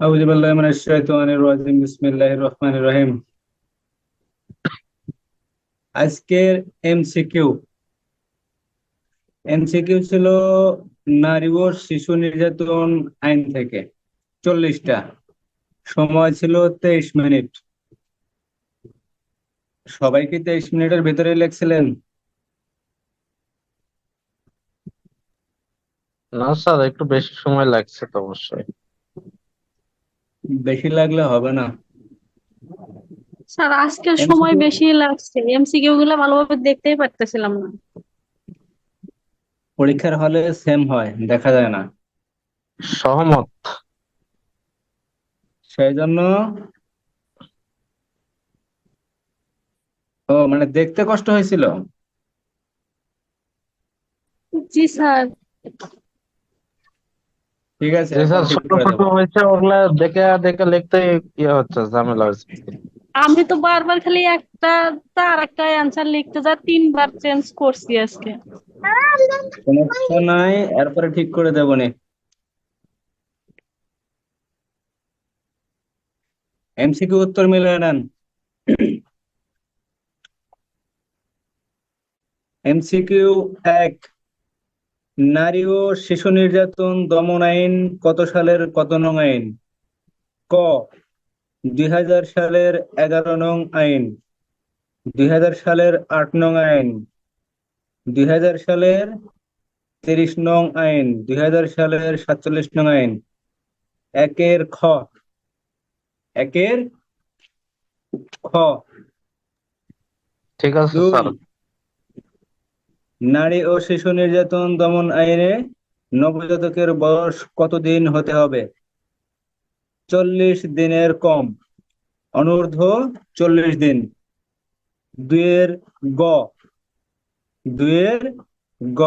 আউযু বিল্লাহি মিনাশ শাইতানির রাজিম বিসমিল্লাহির রহমানির রহিম। আজকের এমসিকিউ এমসিকিউ ছিল নারী ও শিশু নির্যাতন আইন থেকে 40টা। সময় ছিল 23 মিনিট। সবাই কি 23 মিনিটের ভিতরে লিখছিলেন? না স্যার, একটু বেশি সময় লাগছে তো অবশ্যই। বেশি লাগলে হবে না। স্যার আজকের সময় এমসিকিউ বেশি লাগছে, এমসিকিউ গুলো ভালোভাবে দেখতেই পারতেছিলাম না। পরীক্ষার হলে সেম হয়, দেখা যায় না। সহমত। সেই জন্য মানে দেখতে কষ্ট হয়েছিল। জি স্যার। ঠিক আছে, জি এখন স্যার, ঠিক ছোট করে ছোট দেবো। হয়েছে, ওগুলা দেখে দেখে লিখতে ইয়ে হচ্ছে, ঝামেলা হচ্ছে। আমি তো বারবার খালি একটা তার একটা অ্যান্সার লিখতে যা 3বার চেঞ্জ করছি আজকে। সমস্যা নাই, এরপরে ঠিক করে দেবো নি। এমসিকিউ উত্তর মিলিয়ে নেন। এমসিকিউ 1, নারী ও শিশু নির্যাতন দমন আইন কত সালের কত নং আইন? ক 2000 সালের 11 নং আইন, 2000 সালের 8 নং আইন, 2000 সালের 30 নং আইন, 2000 সালের 47 নং আইন। একের খ, একের খ। ঠিক আছে দুই, স্যার। নারী ও শিশু নির্যাতন দমন আইনে নবজাতকের বয়স কতদিন হতে হবে? 40 দিনের কম, অনূর্ধ্ব 40 দিন। দুইয়ের গ, দুইয়ের গ।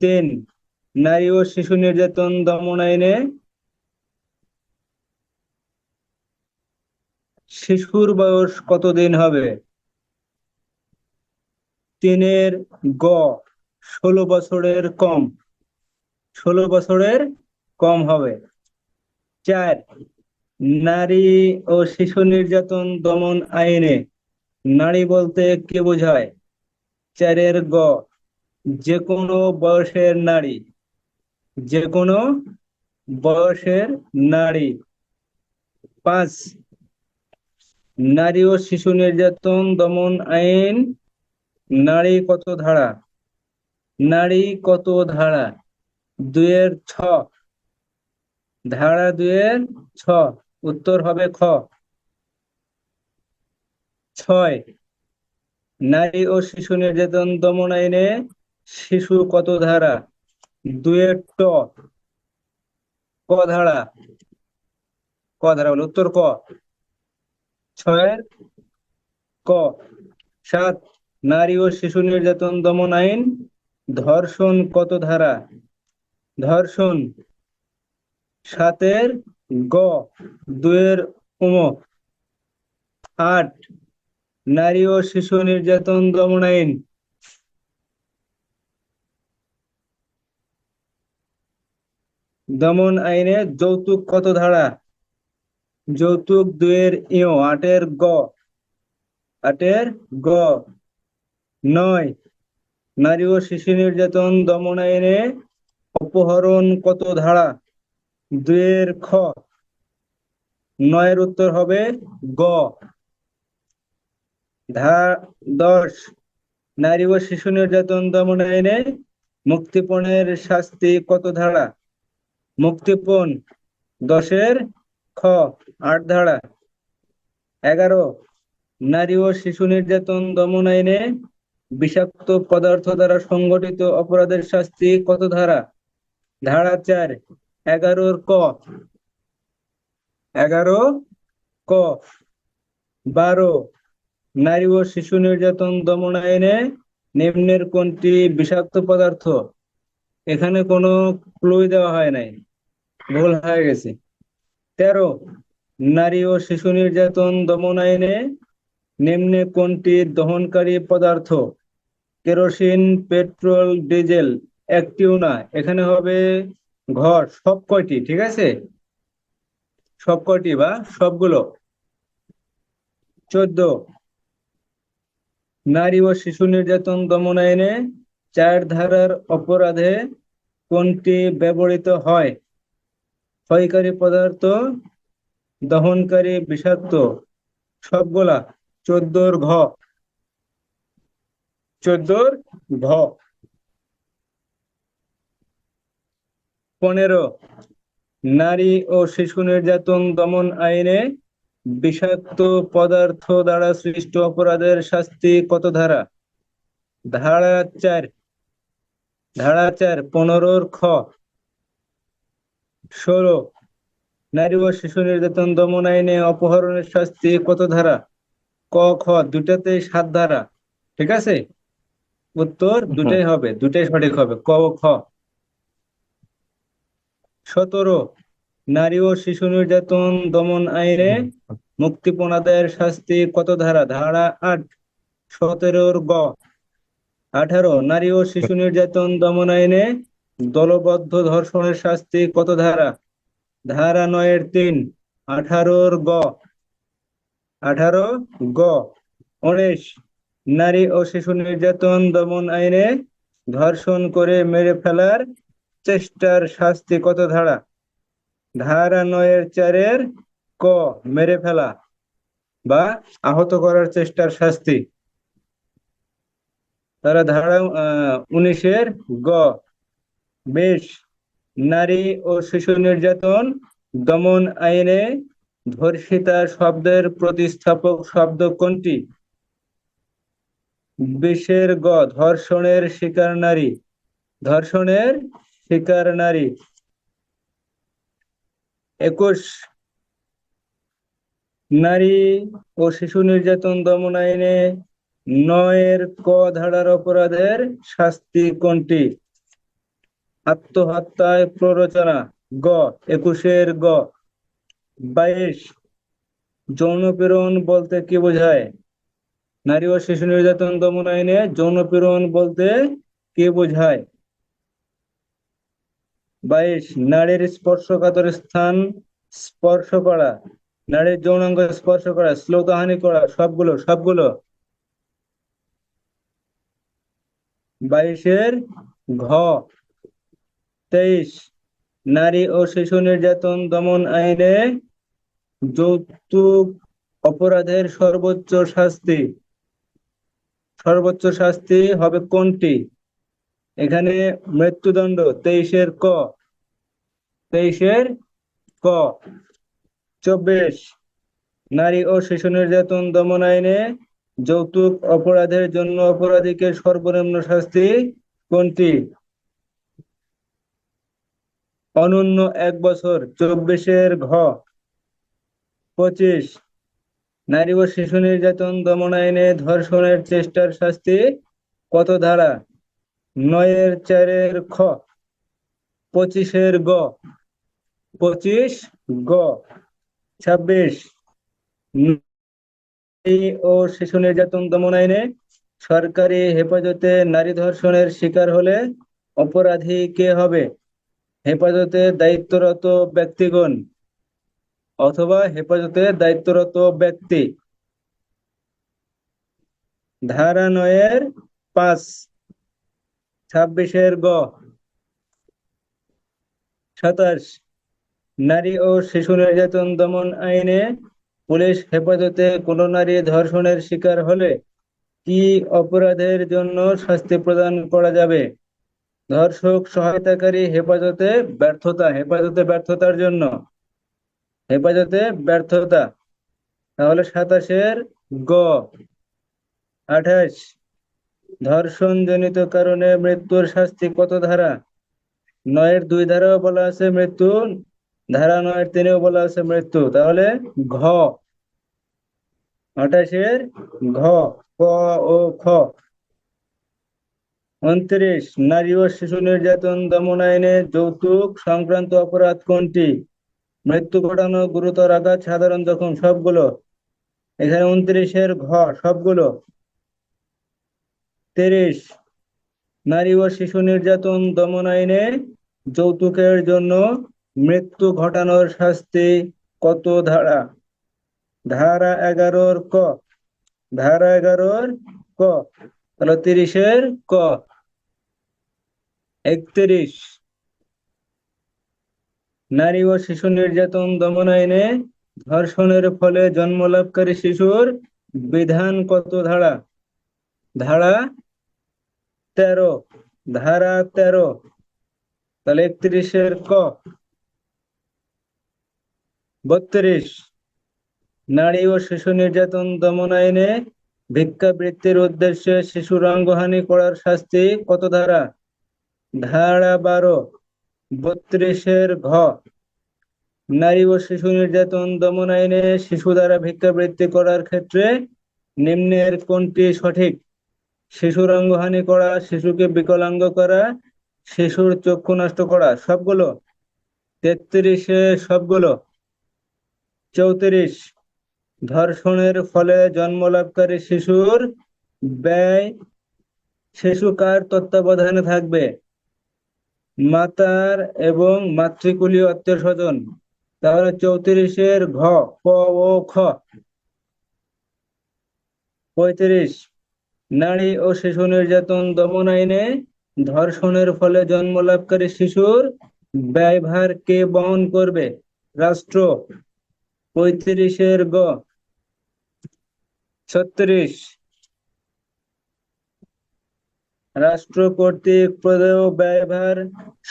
তিন, নারী ও শিশু নির্যাতন দমন আইনে শিশুর বয়স কতদিন হবে? তিনের গ, 16 বছরের কম, 16 বছরের কম হবে। চার, নারী ও শিশু নির্যাতন দমন আইনে নারী বলতে কে বোঝায়? চারের গ, যে কোনো বয়সের নারী, যে কোনো বয়সের নারী। পাঁচ, নারী ও শিশু নির্যাতন দমন আইন নারী কত ধারা? নারী কত ধারা? দুইয়ের ছ, ধারা দুইয়ের ছ। উত্তর হবে খ। ছয়, নারী ও শিশু নির্যাতন দমন আইনে শিশু কত ধারা? দুইয়ের ট, ক ধারা, ক ধারা বলে উত্তর ক। ছয়ের ক। সাত, নারী ও শিশু নির্যাতন দমন আইন ধর্ষণ কত ধারা? ধর্ষণ সাতের গ, দুয়ের উম। আট, নারী ও শিশু নির্যাতন দমন আইন দমন আইনে যৌতুক কত ধারা? যৌতুক দুয়ের ইয়, আটের গ, আটের গ। নয়, নারী ও শিশু নির্যাতন দমন আইনে অপহরণ কত ধারা? দুয়ের খ। নয়ের উত্তর হবে গ। ধা 10, নারী ও শিশু নির্যাতন দমন আইনে মুক্তিপণের শাস্তি কত ধারা? মুক্তিপণ 10-এর খ, 8 ধারা। 11, নারী ও শিশু নির্যাতন দমন আইনে বিষাক্ত পদার্থ দ্বারা সংগঠিত অপরাধের শাস্তি কত ধারা? ধারা 4, 11-র ক, 11 ক। 12, নারী ও শিশু নির্যাতন দমন আইনে নিম্নের কোনটি বিষাক্ত পদার্থ? এখানে কোনো ক্লুই দেওয়া হয় নাই, ভুল হয়ে গেছে। 13, নারী ও শিশু নির্যাতন দমন আইনে নিম্নে কোনটি দহনকারী পদার্থ? Kerosene, petrol, diesel. একটিও না, এখানে হবে ঘ সব কয়টি, ঠিক আছে। সবকটি বা সবগুলো। 14, নারী ও শিশু নির্যাতন দমন আইনে 4 ধারার অপরাধে কোনটি ব্যবহৃত হয়? ক্ষয়কারী পদার্থ, দহনকারী, বিষাক্ত, সবগুলা। 14 ঘ। 14 ঘ। 15, নারী ও শিশু নির্যাতন দমন আইনে বিষাক্ত পদার্থ দ্বারা সৃষ্ট অপরাধের শাস্তি কত ধারা? ধারা 4। ধারা 4 15 খ। 16, নারী ও শিশু নির্যাতন দমন আইনে অপহরণের শাস্তি কত ধারা? ক খ দুটাতেই 7 ধারা। ঠিক আছে, উত্তর দুটাই হবে, দুটাই সঠিক হবে, ক ও খ। 17, নারী ও শিশু নির্যাতন দমন আইনে মুক্তিপণ আদায়ের শাস্তি কত ধারা? ধারা 8। 17 গ। 18, নারী ও শিশু নির্যাতন দমন আইনে দলবদ্ধ ধর্ষণের শাস্তি কত ধারা? ধারা 9-3। 18 গ। 18 গ। 19, নারী ও শিশু নির্যাতন দমন আইনে ধর্ষণ করে মেরে ফেলার চেষ্টার শাস্তি কত ধারা? ধারা 9-4 ক, মেরে ফেলা বা আহত করার চেষ্টার শাস্তি। তারা ধারা 19 গ। 20, নারী ও শিশু নির্যাতন দমন আইনে ধর্ষিতা শব্দের প্রতিস্থাপক শব্দ কোনটি? 20 গ, ধর্ষণের শিকার নারী। ধর্ষণের শিকার নারী। 21, নারী ও শিশু নির্যাতন দমন আইনে 9 ক ধারার অপরাধের শাস্তি কোনটি? আত্মহত্যায় প্ররোচনা। গ। 21 গ। 22, যৌনপীড়ন বলতে কি বোঝায়? নারী ও শিশু নির্যাতন দমন আইনে যৌনপীড়ন বলতে কি বোঝায়? 22, নারীর স্পর্শকাতর স্থান স্পর্শ করা, নারীর যৌনাঙ্গ স্পর্শ করা, শ্লীলতাহানি করা, সবগুলো সবগুলো। 22 ঘ। 23, নারী ও শিশু নির্যাতন দমন আইনে যৌতুক অপরাধের সর্বোচ্চ শাস্তি হবে কোনটি? এখানে মৃত্যুদণ্ড। 23 ক। 23 ক। 24, নারী ও শিশু নির্যাতন দমন আইনে যৌতুক অপরাধের জন্য অপরাধীকে সর্বনিম্ন শাস্তি কোনটি? অনূন্য 1 বছর। 24 ঘ। 25, নারী ও শিশু নির্যাতন দমন আইনে ধর্ষণের চেষ্টার শাস্তি কত ধারা? 9-4 খ। 25 গ। 25 গ। 26, নারী ও শিশু নির্যাতন দমন আইনে সরকারি হেফাজতে নারী ধর্ষণের শিকার হলে অপরাধী কে হবে? হেফাজতে দায়িত্বরত ব্যক্তিগণ অথবা হেফাজতে দায়িত্বরত ব্যক্তি। ধারা 9-5। 26 গ। 27, নারী ও শিশু নির্যাতন দমন আইনে পুলিশ হেফাজতে কোনো নারী ধর্ষণের শিকার হলে কি অপরাধের জন্য শাস্তি প্রদান করা যাবে? ধর্ষক সহায়তাকারী হেফাজতে ব্যর্থতার জন্য। হেফাজতে ব্যর্থতা। তাহলে 27 গ। 28, ধর্ষণ জনিত কারণে মৃত্যুর শাস্তি কত ধারা? 9-2 ধারাও বলা আছে মৃত্যু, ধারা 9-3 বলা আছে মৃত্যু, তাহলে ঘ। 28 ঘ, ক ও খ। 29, নারী ও শিশু নির্যাতন দমন আইনে যৌতুক সংক্রান্ত অপরাধ কোনটি? মৃত্যু ঘটানো, গুরুতর আঘাত, সাধারণ জখম, সবগুলো। এখানে 29 ঘ সবগুলো। 30, নারী ও শিশু নির্যাতন দমন আইনে যৌতুকের জন্য মৃত্যু ঘটানোর শাস্তি কত ধারা? ধারা 11-র ক। ধারা 11-র ক। তাহলে 30-এর ক। 31, নারী ও শিশু নির্যাতন দমন আইনে ধর্ষণের ফলে জন্মলাভকারী শিশুর বিধান কত ধারা? ধারা 13। ধারা 13, তাহলে 31-এর ক। 32, নারী ও শিশু নির্যাতন দমন আইনে ভিক্ষাবৃত্তির উদ্দেশ্যে শিশুর অঙ্গহানি করার শাস্তি কত ধারা? ধারা 12। 32-এর ঘ। নারী ও শিশু নির্যাতন দমন আইনে শিশু দ্বারা ভিক্ষাবৃত্তি করার ক্ষেত্রে নিম্নের কোনটি সঠিক? শিশুর অঙ্গহানি করা, শিশুকে বিকলাঙ্গ করা, শিশুর চক্ষু নষ্ট করা, সবগুলো? 33-এ সবগুলো। 34, ধর্ষণের ফলে জন্মলাভকারী শিশুর ব্যয় শিশু কার তত্ত্বাবধানে থাকবে? মাতার এবং মাতৃকুলীয় আত্মীয় স্বজন। তাহলে 34-এর ঘ, ক ও খ। 35, নারী ও শিশু নির্যাতন দমন আইনে ধর্ষণের ফলে জন্মলাভকারী শিশুর ব্যয়ভার কে বহন করবে? রাষ্ট্র। 35-এর গ। 36, রাষ্ট্র কর্তৃক প্রদেয় ব্যয়ভার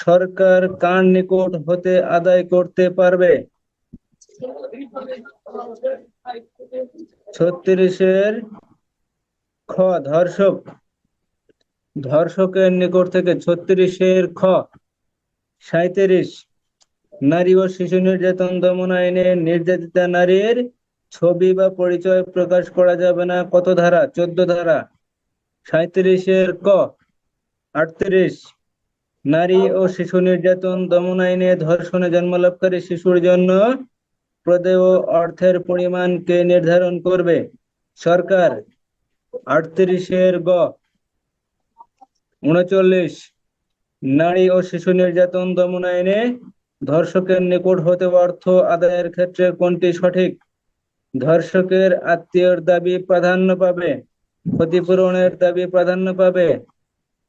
সরকার কার নিকট হতে আদায় করতে পারবে? 36-এর খ, ধর্ষক। ধর্ষকের নিকট থেকে। 36-এর খ। 37, নারী ও শিশু নির্যাতন দমন আইনে নির্যাতিতা নারীর ছবি বা পরিচয় প্রকাশ করা যাবে না কত ধারা? 14 ধারা। 37-এর ক। 38, নারী ও শিশু নির্যাতন দমন আইনে ধর্ষণে জন্মলাভকারী শিশুর জন্য প্রদেয় অর্থের পরিমাণ কে নির্ধারণ করবে? সরকার। 38-এর গ। 39, নারী ও শিশু নির্যাতন দমন আইনে ধর্ষকের নিকট হতে অর্থ আদায়ের ক্ষেত্রে কোনটি সঠিক? ধর্ষকের আত্মীয়র দাবি প্রাধান্য পাবে, ক্ষতিপূরণের দাবি প্রাধান্য পাবে?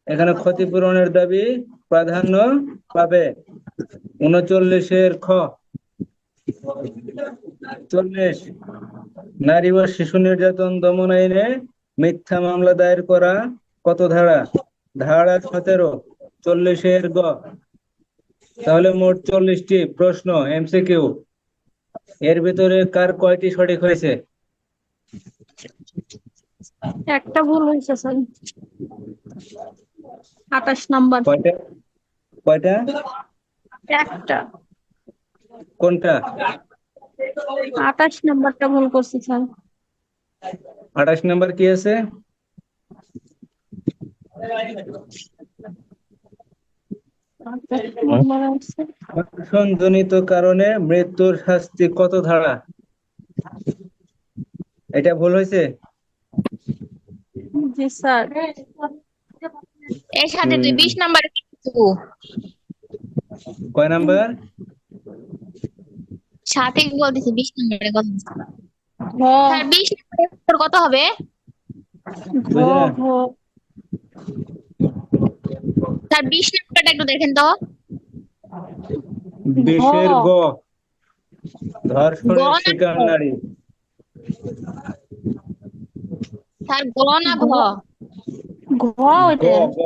এখানে ক্ষতিপূরণের দাবি প্রাধান্য পাবে। 39-এর খ। 40, নারী ও শিশু নির্যাতন দমন আইনে মিথ্যা মামলা দায়ের করা কত ধারা? ধারা 17। 40-এর গ। তাহলে মোট 40টি প্রশ্ন এমসিকিউ। এর ভিতরে কার কয়টি সঠিক হয়েছে? একটা ভুল হয়েছে স্যার। 28 নাম্বার। কয়টা? কয়টা? একটা। কোনটা? 28 নাম্বারটা ভুল করছি স্যার। 28 নাম্বার কি আছে? ধর্ষণজনিত কারণে মৃত্যুর শাস্তি কত ধারা? এটা ভুল হয়েছে? জি স্যার। এর সাথে তুই 20 নাম্বারে কিন্তু কয় নাম্বার? সাথে বলতেছি 20 নাম্বারে কত? ঘ স্যার 20 নাম্বারের উত্তর কত হবে? ঘ বুঝি না। ঘ স্যার 20 নাম্বারটা একটু দেখেন তো। 20-এর গ, গ ধর্ষণের না শিকার ঘ? নারী। স্যার গ না ঘ? ঘ গ, ওইটা। গ,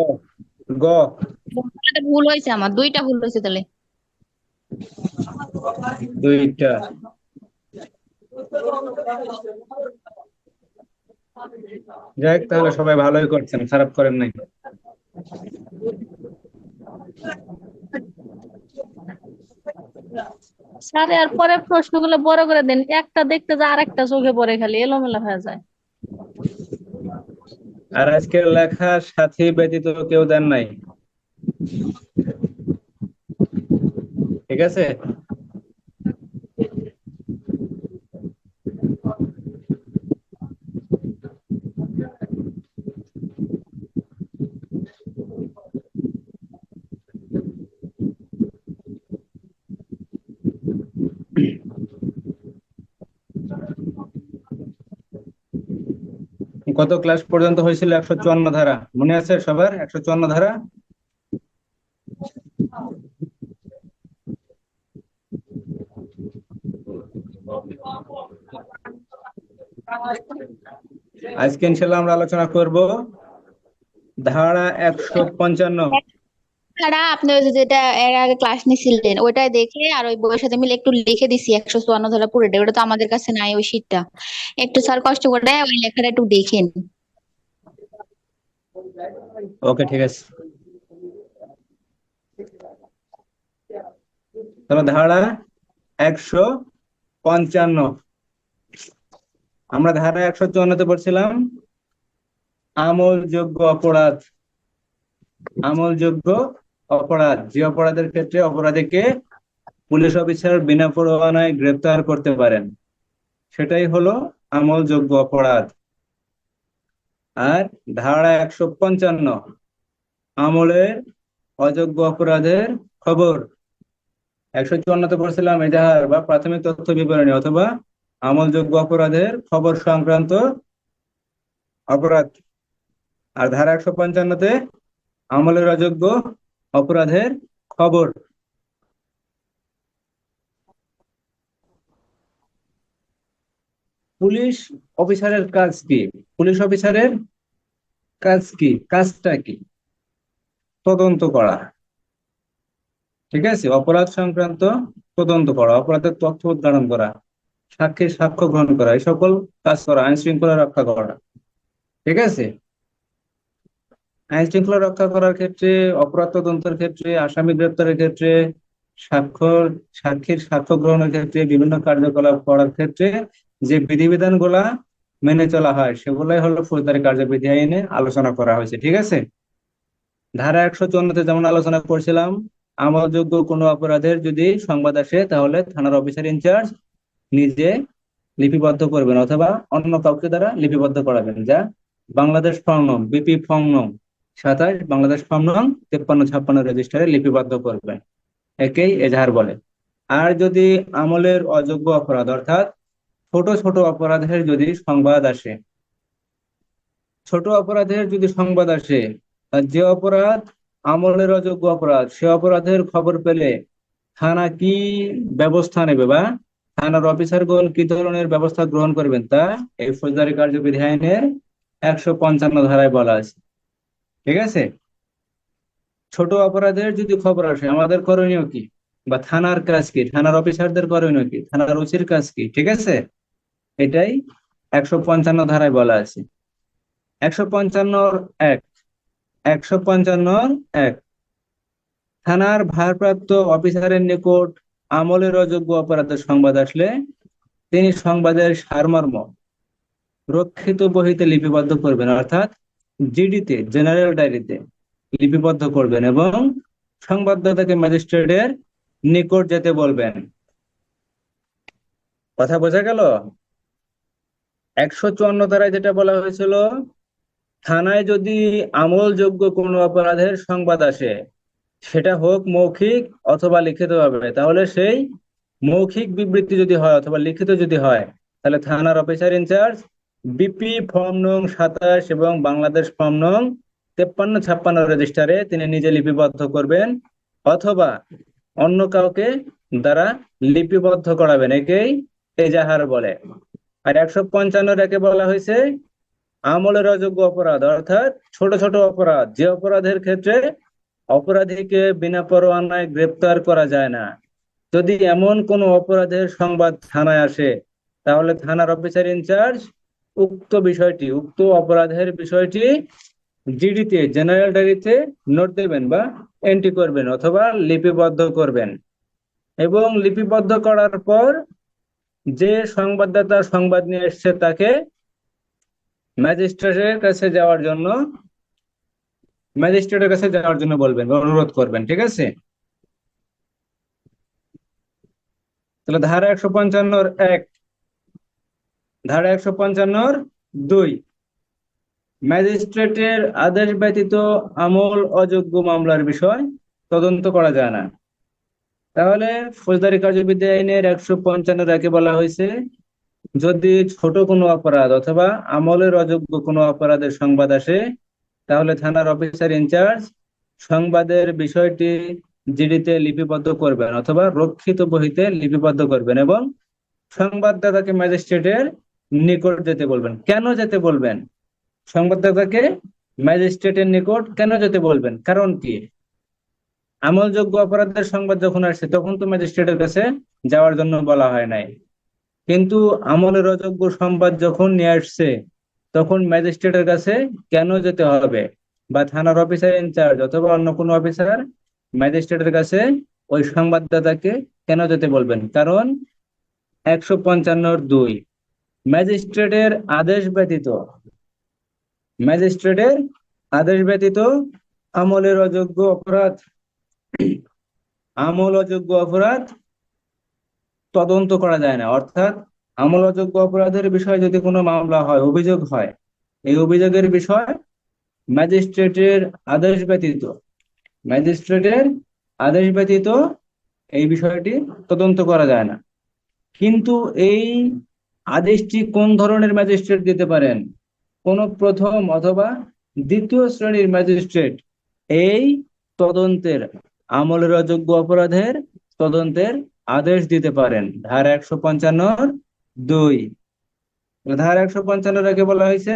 গ। ঘটা ভুল হয়েছে, আমার দুইটা ভুল হয়েছে তাহলে। দুইটা। যাই হোক, তাহলে সবাই ভালোই করছেন, খারাপ করেন নাই। স্যার এর পরে প্রশ্নগুলো বড় করে দেন, একটা দেখতে যা আরেকটা চোখে পড়ে, খালি এলোমেলো হয়ে যায়। আর আজকের লেখা সাথী ব্যতীত কেউ দেন নাই, ঠিক আছে? কত ক্লাস পর্যন্ত হয়েছিল 154 ধারা মনে আছে সবার? 154 ধারা আজকে ইনশাল্লাহ আমরা আলোচনা করব ধারা 155। ছাড়া আপনি ওই যে যেটা এর আগে ক্লাস নিছিলেন ওইটাই দেখে আর ওই বইয়ের সাথে মিলে একটু লিখে দিছি 154 ধারা পুরোটা, ওটা তো আমাদের কাছে নাই ওই শীটটা। একটু স্যার কষ্ট করে ওই লেখাটা একটু দেখেন। ওকে ঠিক আছে। তাহলে ধারা 155 আমরা ধারা 154-তে পড়ছিলাম আমলযোগ্য অপরাধ। আমলযোগ্য অপরাধ, যে অপরাধের ক্ষেত্রে অপরাধীকে পুলিশ অফিসার বিনা পরোয়ানায় গ্রেপ্তার করতে পারেন, সেটাই হলো আমলযোগ্য অপরাধ। আর ধারা 155 আমলের অযোগ্য অপরাধের খবর। 154-তে পড়ছিলাম এজাহার বা প্রাথমিক তথ্য বিবরণী অথবা আমলযোগ্য অপরাধের খবর সংক্রান্ত অপরাধ। আর ধারা 155-তে আমলের অযোগ্য অপরাধের খবর। পুলিশ অফিসারের কাজ কি? পুলিশ অফিসারের কাজ কি? কাজটা কি? তদন্ত করা, ঠিক আছে? অপরাধ সংক্রান্ত তদন্ত করা, অপরাধের তথ্য উদ্ঘাটন করা, সাক্ষীর সাক্ষ্য গ্রহণ করা, এই সকল কাজ করা, আইন শৃঙ্খলা রক্ষা করা, ঠিক আছে? আইন শৃঙ্খলা রক্ষা করার ক্ষেত্রে, অপরাধ তদন্তের ক্ষেত্রে, আসামি গ্রেপ্তারের ক্ষেত্রে, সাক্ষীর সাক্ষ্য গ্রহণের ক্ষেত্রে, বিভিন্ন কার্যকলাপ করার ক্ষেত্রে যে বিধিবিধান গুলা মেনে চলা হয় সেগুলাই হলো ফৌজদারি কার্যবিধি আইনে আলোচনা করা হয়েছে, ঠিক আছে? ধারা 154-তে যেমন আলোচনা করছিলাম, আমলযোগ্য কোনো অপরাধের যদি সংবাদ আসে তাহলে থানার অফিসার ইনচার্জ নিজে লিপিবদ্ধ করবেন অথবা অন্য কাউকে দ্বারা লিপিবদ্ধ করাবেন, যা বাংলাদেশ ফর্ম নং বিপি ফর্ম নং 27, বাংলাদেশ ফর্ম নং 5356 রেজিস্টারে লিপিবদ্ধ করবেন, একেই এজাহার বলে। আর যদি আমলের অযোগ্য অপরাধ অর্থাৎ ছোট ছোট অপরাধের যদি সংবাদ আসে, ছোট অপরাধের যদি সংবাদ আসে, আর যে অপরাধ আমলের অযোগ্য অপরাধ, সে অপরাধের খবর পেলে থানা কি ব্যবস্থা নেবে বা থানার অফিসারগণ কি ধরনের ব্যবস্থা গ্রহণ করবেন তা এই ফৌজদারি কার্যবিধি আইনের 155 ধারায় বলা আছে, ঠিক আছে? ছোট অপরাধের যদি খবর আসে আমাদের করণীয় কি বা থানার কাজ কি, থানার অফিসারদের করণীয় কি, থানার ওসির কাজ কি, ঠিক আছে? এটাই 155 ধারায় বলা আছে। 155(1) 155(1) থানার ভারপ্রাপ্ত অফিসারের নিকট আমলের অযোগ্য অপরাধের সংবাদ আসলে তিনি সংবাদের সারমর্ম রক্ষিত বহিতে লিপিবদ্ধ করবেন, অর্থাৎ জিডিতে, জেনারেল ডায়েরিতে লিপিবদ্ধ করবেন এবং সংবাদদাতাকে ম্যাজিস্ট্রেটের নিকট যেতে বলবেন। কথা বোঝা গেল? 154 ধারায় যেটা বলা হয়েছিল, থানায় যদি আমলযোগ্য কোনো অপরাধের সংবাদ আসে, সেটা হোক মৌখিক অথবা লিখিত ভাবে, তাহলে সেই মৌখিক বিবৃতি যদি হয় অথবা লিখিত যদি হয় তাহলে থানার অফিসার ইনচার্জ বিপি ফর্ম নং 27 এবং বাংলাদেশ ফর্ম নং 5356 রেজিস্টারে তিনি নিজে লিপিবদ্ধ করবেন অথবা অন্য কাউকে দ্বারা লিপিবদ্ধ করাবেন, একেই এজাহার বলে। আর 155 বলা হয়েছে আমলের অযোগ্য অপরাধ অর্থাৎ ছোট ছোট অপরাধ, যে অপরাধের ক্ষেত্রে অপরাধীকে বিনা পরোয়ানায় গ্রেপ্তার করা যায় না। যদি এমন কোনো অপরাধের সংবাদ থানায় আসে তাহলে থানার অফিসার ইনচার্জ উক্ত অপরাধের বিষয়টি জিডিতে, জেনারেল ডায়েরিতে নোট দেবেন বা এন্ট্রি করবেন অথবা লিপিবদ্ধ করবেন এবং লিপিবদ্ধ করার পর যে সংবাদদাতা সংবাদ নিয়ে এসছে তাকে ম্যাজিস্ট্রেটের কাছে যাওয়ার জন্য বলবেন বা অনুরোধ করবেন, ঠিক আছে? তাহলে ধারা 155(1), ধারা 155(2) ম্যাজিস্ট্রেটের আদেশ ব্যতীত আমল অযোগ্য মামলার বিষয় তদন্ত করা যায় না। তাহলে ফৌজদারি কার্যবিধি আইনের 155 বলা হয়েছে যদি ছোট কোনো অপরাধ অথবা আমলের অযোগ্য কোনো অপরাধের সংবাদ আসে, তাহলে থানার অফিসার ইনচার্জ সংবাদের বিষয়টি জিডিতে লিপিবদ্ধ করবেন অথবা রক্ষিত বহিতে লিপিবদ্ধ করবেন এবং সংবাদদাতাকে ম্যাজিস্ট্রেটের নিকট যেতে বলবেন। কেন যেতে বলবেন? সংবাদদাতাকে ম্যাজিস্ট্রেটের নিকট কেন যেতে বলবেন? কারণ কি? আমলযোগ্য অপরাধের সংবাদ যখন আসছে তখন তো ম্যাজিস্ট্রেটের কাছে যাওয়ার জন্য বলা হয় নাই, কিন্তু আমলের অযোগ্য সংবাদ যখন নিয়ে আসছে তখন ম্যাজিস্ট্রেটের কাছে কেন যেতে হবে, বা থানার অফিসার ইনচার্জ অথবা অন্য কোনো অফিসার ম্যাজিস্ট্রেটের কাছে ওই সংবাদদাতাকে কেন যেতে বলবেন? কারণ 155(2) ম্যাজিস্ট্রেটের আদেশ ব্যতীত ম্যাজিস্ট্রেটের আদেশ ব্যতীত আমলের অযোগ্য অপরাধ আমল অযোগ্য অপরাধ তদন্ত করা যায় না। অর্থাৎ আমল অযোগ্য অপরাধের বিষয়ে যদি কোনো মামলা হয়, অভিযোগ হয়, এই অভিযোগের বিষয় ম্যাজিস্ট্রেটের আদেশ ব্যতীত ম্যাজিস্ট্রেটের আদেশ ব্যতীত এই বিষয়টি তদন্ত করা যায় না। কিন্তু এই আদেশটি কোন ধরনের ম্যাজিস্ট্রেট দিতে পারেন? কোন প্রথম অথবা দ্বিতীয় শ্রেণীর ম্যাজিস্ট্রেট এই তদন্তের আমলের অযোগ্য অপরাধের তদন্তের আদেশ দিতে পারেন। ধারা 155(2) ধারা 155 রেখে বলা হয়েছে,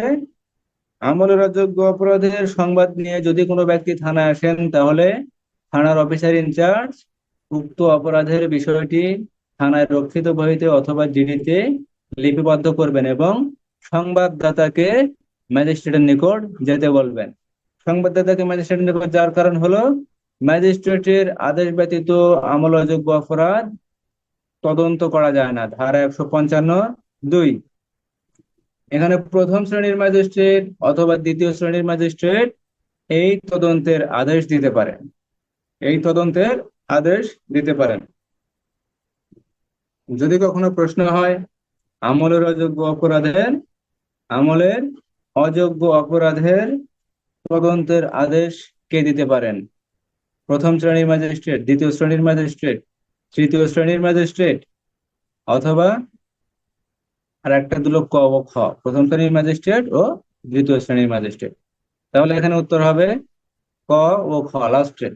আমলের অযোগ্য অপরাধের সংবাদ নিয়ে যদি কোনো ব্যক্তি থানায় আসেন, তাহলে থানার অফিসার ইনচার্জ উক্ত অপরাধের বিষয়টি থানায় রক্ষিত বহিতে অথবা জিডিতে লিপিবদ্ধ করবেন এবং সংবাদদাতাকে ম্যাজিস্ট্রেটের নিকট যেতে বলবেন। সংবাদদাতাকে ম্যাজিস্ট্রেটের নিকট যাওয়ার কারণ হলো, ম্যাজিস্ট্রেটের আদেশ ব্যতীত আমল অযোগ্য অপরাধ তদন্ত করা যায় না। ধারা 155(2) এখানে প্রথম শ্রেণীর ম্যাজিস্ট্রেট অথবা দ্বিতীয় শ্রেণীর ম্যাজিস্ট্রেট এই তদন্তের আদেশ দিতে পারেন এই তদন্তের আদেশ দিতে পারেন। যদি কখনো প্রশ্ন হয় আমলের অযোগ্য অপরাধের আমলের অযোগ্য অপরাধের তদন্তের আদেশ কে দিতে পারেন? প্রথম শ্রেণীর ম্যাজিস্ট্রেট, দ্বিতীয় শ্রেণীর ম্যাজিস্ট্রেট, তৃতীয় শ্রেণীর ম্যাজিস্ট্রেট, অথবা আর একটা দিল ক ও খ, প্রথম শ্রেণীর ম্যাজিস্ট্রেট ও দ্বিতীয় শ্রেণীর ম্যাজিস্ট্রেট। তাহলে এখানে উত্তর হবে ক ও খ, লাস্টের।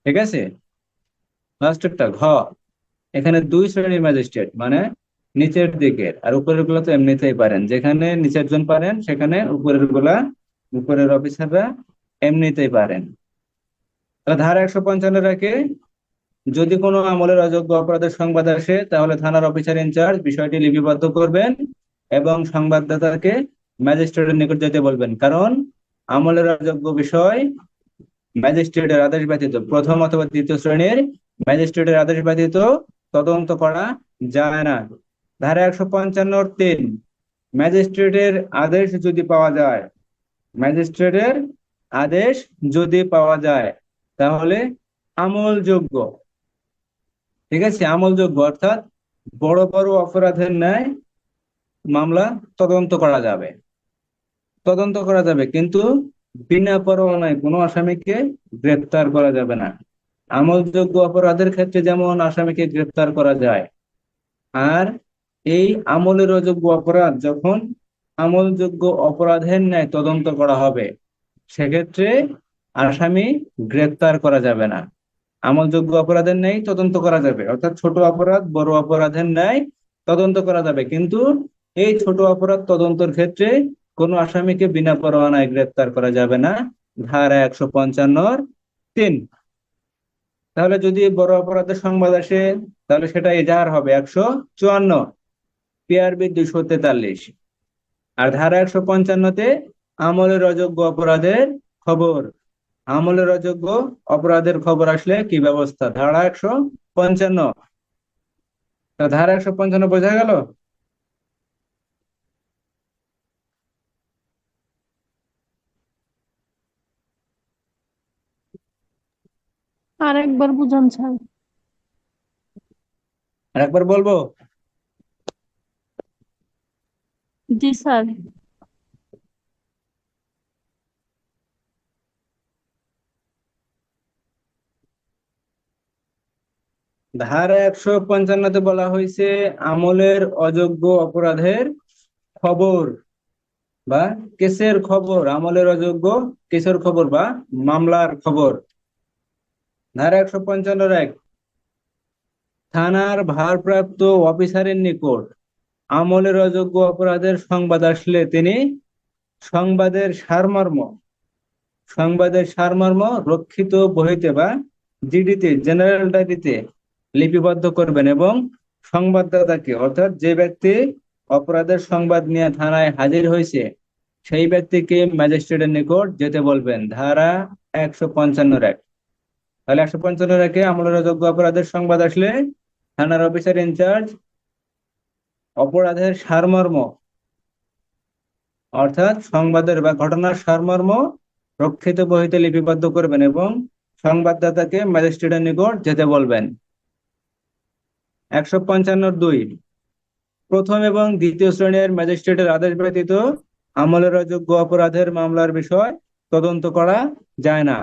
ঠিক আছে, লাস্টেরটা ঘ। এখানে 2 শ্রেণীর ম্যাজিস্ট্রেট, মানে নিচের দিকের, আর উপরের গুলো তো এমনিতেই পারেন। যেখানে নিচের জন পারেন সেখানে উপরের অফিসাররা এমনিতেই পারেন। তাহলে ধারা 155 রাখে, যদি কোনো আমলের অযোগ্য অপরাধের সংবাদ আসে, তাহলে থানার অফিসার ইনচার্জ বিষয়টি লিপিবদ্ধ করবেন এবং সংবাদদাতাকে ম্যাজিস্ট্রেটের নিকট যেতে বলবেন। কারণ আমলের অযোগ্য বিষয় ম্যাজিস্ট্রেটের আদেশ ব্যতীত, প্রথম অথবা দ্বিতীয় শ্রেণীর ম্যাজিস্ট্রেটের আদেশ ব্যতীত তদন্ত করা যায় না। ধারা 155(3) ম্যাজিস্ট্রেটের আদেশ যদি পাওয়া যায় ম্যাজিস্ট্রেটের আদেশ যদি পাওয়া যায় তাহলে আমলযোগ্য। ঠিক আছে, আমলযোগ্য অর্থাৎ বড় বড় অপরাধের ন্যায় মামলা তদন্ত করা যাবে, কিন্তু বিনা পরোয়ানায় কোনো আসামিকে গ্রেপ্তার করা যাবে না। আমলযোগ্য অপরাধের ক্ষেত্রে যেমন আসামিকে গ্রেপ্তার করা যায়, আর এই আমলের অযোগ্য অপরাধ যখন আমলযোগ্য অপরাধের ন্যায় তদন্ত করা হবে, সেক্ষেত্রে আসামি গ্রেপ্তার করা যাবে না। আমলযোগ্য অপরাধের ন্যায় তদন্ত করা যাবে, অর্থাৎ ছোট অপরাধ বড় অপরাধের ন্যায় তদন্ত করা যাবে, কিন্তু এই ছোট অপরাধ তদন্তের ক্ষেত্রে কোনো আসামিকে বিনা পরোয়ানায় গ্রেপ্তার করা যাবে না। ধারা 155(3) তাহলে যদি বড় অপরাধের সংবাদ আসে, তাহলে সেটা এজাহার হবে 154, পিআরবি 243। আর ধারা 155-তে আমলের অযোগ্য অপরাধের খবর আসলে কি ব্যবস্থা? ধারা 155। ধারা 155 বোঝা গেল? আরেকবার বুঝান স্যার। আর একবার বলবো? জি স্যার। ধারা 155-তে বলা হয়েছে আমলের অযোগ্য অপরাধের খবর বা কেসের খবর, আমলের অযোগ্য কেসের খবর বা মামলার খবর। ধারা 155-1, থানার ভারপ্রাপ্ত অফিসারের নিকট আমলের অযোগ্য অপরাধের সংবাদ আসলে তিনি সংবাদের সারমর্ম রক্ষিত বইতে বা জিডিতে, জেনারেল ডায়েরিতে লিপিবদ্ধ করবেন এবং সংবাদদাতাকে, অর্থাৎ যে ব্যক্তি অপরাধের সংবাদ নিয়ে থানায় হাজির হয়েছে সেই ব্যক্তিকে ম্যাজিস্ট্রেটের নিকট যেতে বলবেন। ধারা 155-1। তাহলে 155-1-এ আমলের অযোগ্য অপরাধের সংবাদ আসলে থানার অফিসার ইনচার্জ অপরাধের সারমর্ম, অর্থাৎ সংবাদের বা ঘটনার সারমর্ম রক্ষিত বইতে লিপিবদ্ধ করবেন এবং সংবাদদাতাকে ম্যাজিস্ট্রেটের নিকট যেতে বলবেন। 155-2, প্রথম এবং দ্বিতীয় শ্রেণীর ম্যাজিস্ট্রেটের আদেশ ব্যতীত আমলের অযোগ্য অপরাধের মামলার বিষয় তদন্ত করা যায় না।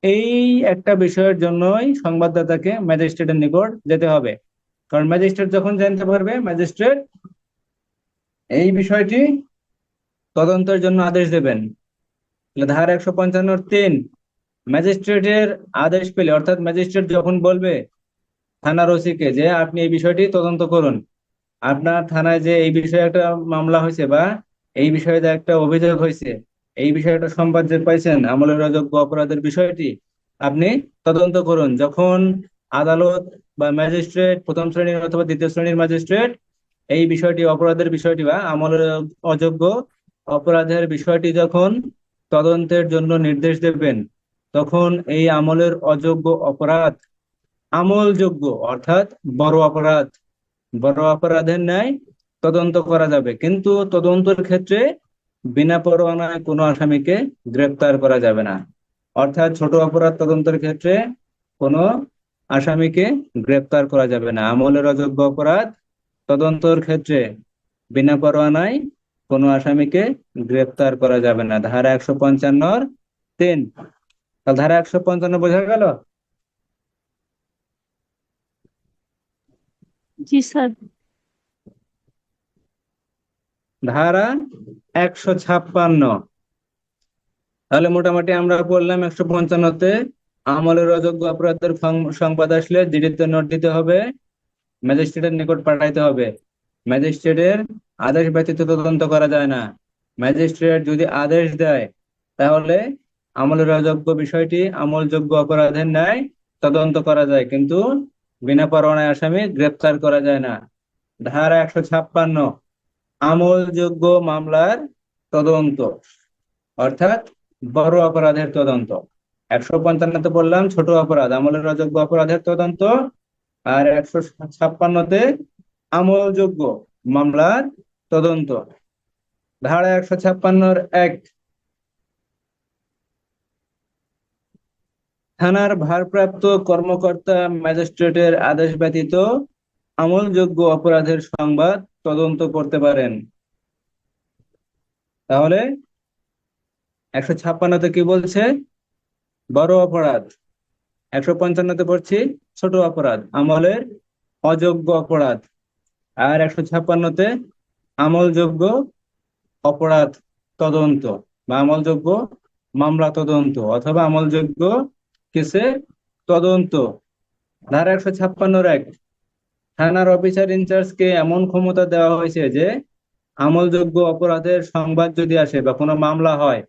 এই একটা বিষয়ের জন্যই সংবাদদাতাকে ম্যাজিস্ট্রেটের নিকট যেতে হবে, কারণ ম্যাজিস্ট্রেট যখন জানতে পারবে, ম্যাজিস্ট্রেট এই বিষয়টি তদন্তের জন্য আদেশ দেবেন। ধারা 155-3, ম্যাজিস্ট্রেটের আদেশ পেলে, অর্থাৎ ম্যাজিস্ট্রেট যখন বলবে থানার ওসিকে যে আপনি এই বিষয়টি তদন্ত করুন, আপনার থানায় যে এই বিষয়ে একটা মামলা হয়েছে বা এই বিষয়ে যে একটা অভিযোগ হয়েছে, এই বিষয়ে একটা সংবাদ যে পাইছেন আমলের অযোগ্য অপরাধের বিষয়টি, আপনি তদন্ত করুন। যখন আদালত বা ম্যাজিস্ট্রেট, প্রথম শ্রেণীর অথবা দ্বিতীয় শ্রেণীর ম্যাজিস্ট্রেট এই বিষয়টি, অপরাধের বিষয়টি বা আমলের অযোগ্য অপরাধের বিষয়টি যখন তদন্তের জন্য নির্দেশ দেবেন, তখন এই আমলের অযোগ্য অপরাধ আমলযোগ্য, অর্থাৎ বড় অপরাধের ন্যায় তদন্ত করা যাবে, কিন্তু তদন্তের ক্ষেত্রে বিনা পরোয়ানায় কোনো আসামিকে গ্রেপ্তার করা যাবে না। অর্থাৎ ছোট অপরাধ তদন্তের ক্ষেত্রে কোনো আসামিকে গ্রেপ্তার করা যাবে না। আমলের অযোগ্য অপরাধ তদন্তের ক্ষেত্রে বিনা পরোয়ানায় কোনো আসামিকে গ্রেপ্তার করা যাবে না। ধারা 155-3। ধারা 155 বোঝা গেল? জি স্যার। ধারা 156। তাহলে মোটামুটি আমরা বললাম 155-তে আমলের অযোগ্য অপরাধের সংবাদ আসলে জিডিতে নোট দিতে হবে, ম্যাজিস্ট্রেটের নিকট পাঠাইতে হবে। ম্যাজিস্ট্রেটের আদেশ ব্যতীত তদন্ত করা যায় না। ম্যাজিস্ট্রেট যদি আদেশ দেয় তাহলে আমলের অযোগ্য বিষয়টি আমলযোগ্য অপরাধের ন্যায় তদন্ত করা যায়, কিন্তু বিনা পরোয়ানায় আসামি গ্রেপ্তার করা যায় না। ধারা 156, আমলযোগ্য মামলার তদন্ত, অর্থাৎ বড় অপরাধের তদন্ত। 155-তে বললাম ছোট অপরাধ, আমলের অযোগ্য অপরাধের তদন্ত, আর 156-তে আমলযোগ্য মামলার তদন্ত। ধারা 156-1, থানার ভারপ্রাপ্ত কর্মকর্তা ম্যাজিস্ট্রেটের আদেশ ব্যতীত আমলযোগ্য অপরাধের সংবাদ তদন্ত করতে পারেন। তাহলে 156-তে কি বলছে? বড় অপরাধ। 155-তে পড়ছি ছোট অপরাধ, আমলের অযোগ্য অপরাধ। আর 156-তে আমলযোগ্য অপরাধ তদন্ত বা আমলযোগ্য মামলা তদন্ত অথবা আমলযোগ্য কেসে তদন্ত। ধারা 156-1, থানার অফিসার ইনচার্জকে এমন ক্ষমতা দেওয়া হয়েছে যে আমলযোগ্য অপরাধের সংবাদ যদি আসে বা কোনো মামলা হয়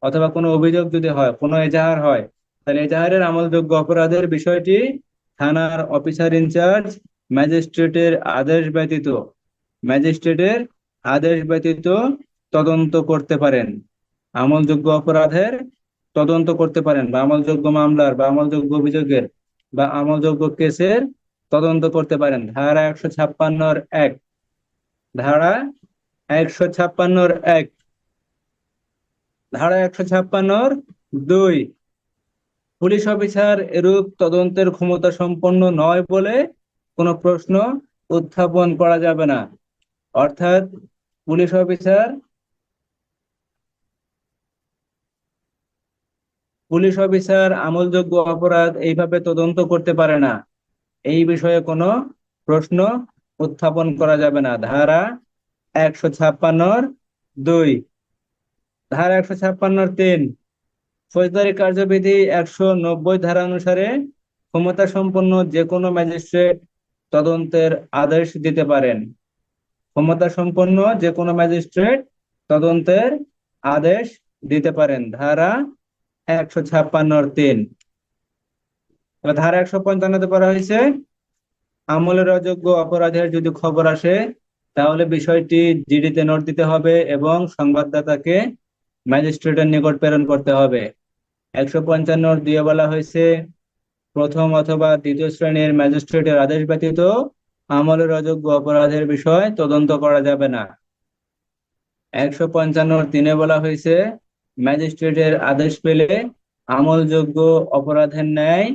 অথবা কোনো অভিযোগ যদি হয়, কোনো এজাহার হয়, তাহলে এজাহারের আমলযোগ্য অপরাধের বিষয়টি থানার অফিসার ইনচার্জ ম্যাজিস্ট্রেটের আদেশ ব্যতীত তদন্ত করতে পারেন। আমলযোগ্য অপরাধের তদন্ত করতে পারেন বা আমলযোগ্য মামলার বা আমলযোগ্য অভিযোগের বা আমলযোগ্য কেসের তদন্ত করতে পারেন। ধারা 156-1। ধারা 156-1। ধারা 156-2, পুলিশ অফিসার এরূপ তদন্তের ক্ষমতা সম্পন্ন নয় বলে কোনো প্রশ্ন উত্থাপন করা যাবে না। অর্থাৎ পুলিশ অফিসার আমলযোগ্য অপরাধ এইভাবে তদন্ত করতে পারে না। এই বিষয়ে কোনো প্রশ্ন উত্থাপন করা যাবে না। ধারা 156(2)। ধারা 156(3) ফৌজদারি কার্যবিধি 190 ধারা অনুসারে ক্ষমতা সম্পন্ন যে কোনো ম্যাজিস্ট্রেট তদন্তের আদেশ দিতে পারেন। ক্ষমতা সম্পন্ন যে কোনো ম্যাজিস্ট্রেট তদন্তের আদেশ দিতে পারেন। ধারা 156(3)। ধারা 155-তে বলা হয়েছে আমলের অযোগ্য অপরাধের যদি খবর আসে তাহলে বিষয়টি জিডিতে নোট দিতে হবে এবং সংবাদদাতাকে ম্যাজিস্ট্রেটের নিকট প্রেরণ করতে হবে। 155(2) বলা হয়েছে প্রথম অথবা দ্বিতীয় শ্রেণীর ম্যাজিস্ট্রেটের আদেশ ব্যতীত আমলের অযোগ্য অপরাধের বিষয় তদন্ত করা যাবে না। 155(3) বলা হয়েছে ম্যাজিস্ট্রেটের আদেশ পেলে আমলযোগ্য অপরাধের ন্যায়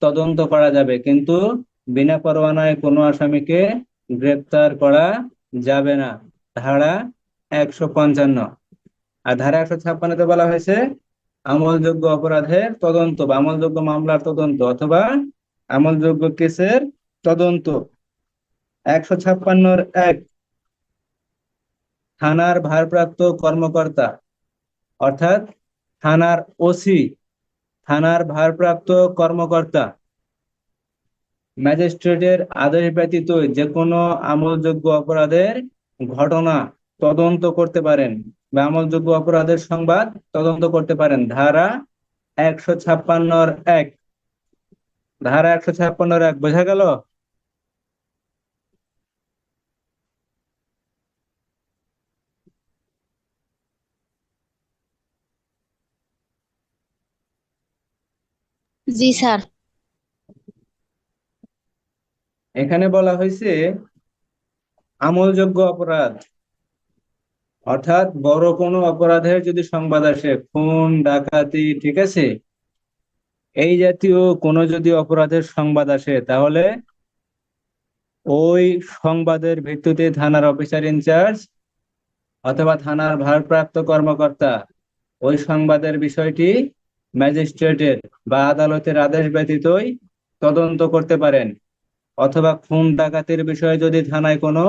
তদন্ত করা যাবে, কিন্তু বিনা পরোয়ানায় কোনো আসামিকে গ্রেপ্তার করা যাবে না। ধারা 155। আর ধারা 156-তে বলা হয়েছে আমলযোগ্য অপরাধের তদন্ত বা আমলযোগ্য মামলার তদন্ত অথবা আমলযোগ্য কেসের তদন্ত। 156(1) থানার ভারপ্রাপ্ত কর্মকর্তা অর্থাৎ থানার ওসি, থানার ভারপ্রাপ্ত কর্মকর্তা ম্যাজিস্ট্রেটের আদেশ ব্যতীত যে কোনো আমলযোগ্য অপরাধের ঘটনা তদন্ত করতে পারেন বা আমলযোগ্য অপরাধের সংবাদ তদন্ত করতে পারেন। ধারা 156(1)। ধারা 156(1) বোঝা গেল? জি স্যার। এখানে বলা হয়েছে আমলযোগ্য অপরাধ অর্থাৎ বড় কোনো অপরাধের যদি সংবাদ আসে, খুন ডাকাতি, ঠিক আছে, এই জাতীয় কোনো যদি অপরাধের সংবাদ আসে তাহলে ওই সংবাদের ভিত্তিতে থানার অফিসার ইনচার্জ অথবা থানার ভারপ্রাপ্ত কর্মকর্তা ওই সংবাদের বিষয়টি ম্যাজিস্ট্রেটের বা আদালতের আদেশ ব্যতীতই তদন্ত করতে পারেন। অথবা খুন ডাকাতির বিষয়ে যদি থানায় কোনো